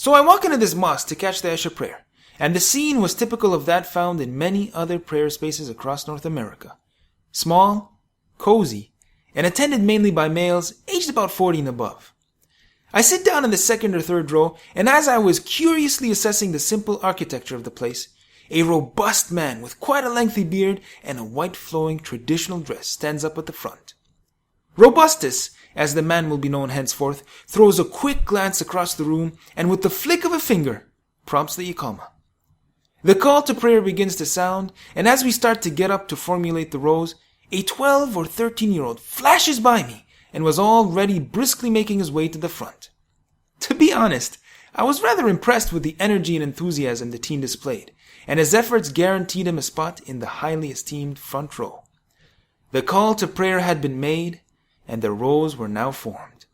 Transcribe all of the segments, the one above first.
So I walk into this mosque to catch the Isha prayer, and the scene was typical of that found in many other prayer spaces across North America. Small, cozy, and attended mainly by males aged about 40 and above. I sit down in the second or third row, and as I was curiously assessing the simple architecture of the place, a robust man with quite a lengthy beard and a white flowing traditional dress stands up at the front. Robustus, as the man will be known henceforth, throws a quick glance across the room and with the flick of a finger prompts the Iqamah. The call to prayer begins to sound, and as we start to get up to formulate the rows, a 12 or 13-year-old flashes by me and was already briskly making his way to the front. To be honest, I was rather impressed with the energy and enthusiasm the teen displayed, and his efforts guaranteed him a spot in the highly esteemed front row. The call to prayer had been made, and the rows were now formed.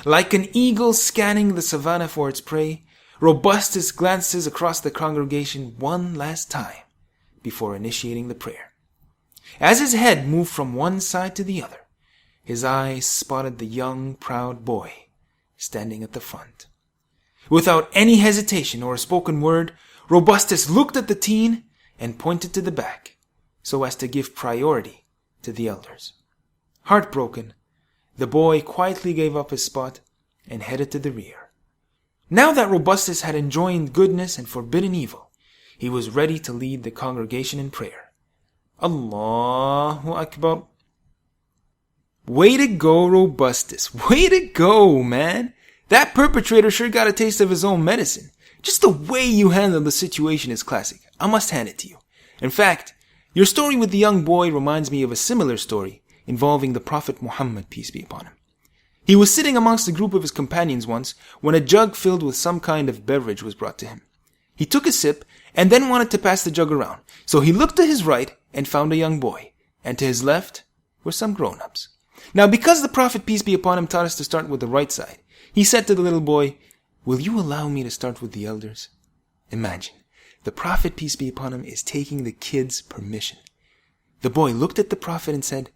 Like an eagle scanning the savannah for its prey, Robustus glances across the congregation one last time before initiating the prayer. As his head moved from one side to the other, his eyes spotted the young, proud boy standing at the front. Without any hesitation or a spoken word, Robustus looked at the teen and pointed to the back, so as to give priority to the elders. Heartbroken, the boy quietly gave up his spot and headed to the rear. Now that Robustus had enjoined goodness and forbidden evil, he was ready to lead the congregation in prayer. Allahu Akbar. Way to go, Robustus. Way to go, man. That perpetrator sure got a taste of his own medicine. Just the way you handled the situation is classic. I must hand it to you. In fact, your story with the young boy reminds me of a similar story involving the Prophet Muhammad, peace be upon him. He was sitting amongst a group of his companions once when a jug filled with some kind of beverage was brought to him. He took a sip and then wanted to pass the jug around. So he looked to his right and found a young boy, and to his left were some grown-ups. Now, because the Prophet, peace be upon him, taught us to start with the right side, he said to the little boy, "Will you allow me to start with the elders?" Imagine, the Prophet, peace be upon him, is taking the kid's permission. The boy looked at the Prophet and said,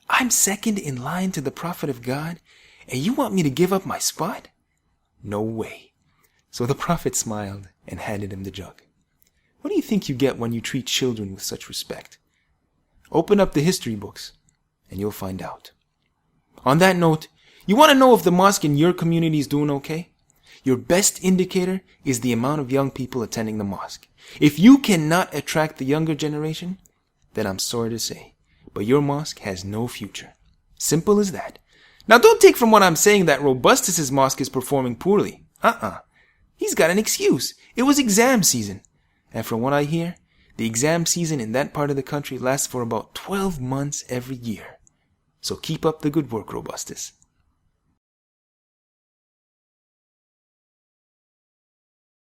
"I'm second in line to the Prophet of God, and you want me to give up my spot? No way." So the Prophet smiled and handed him the jug. What do you think you get when you treat children with such respect? Open up the history books, and you'll find out. On that note, you want to know if the mosque in your community is doing okay? Your best indicator is the amount of young people attending the mosque. If you cannot attract the younger generation, then I'm sorry to say, but your mosque has no future. Simple as that. Now don't take from what I'm saying that Robustus's mosque is performing poorly. He's got an excuse. It was exam season. And from what I hear, the exam season in that part of the country lasts for about 12 months every year. So keep up the good work, Robustus.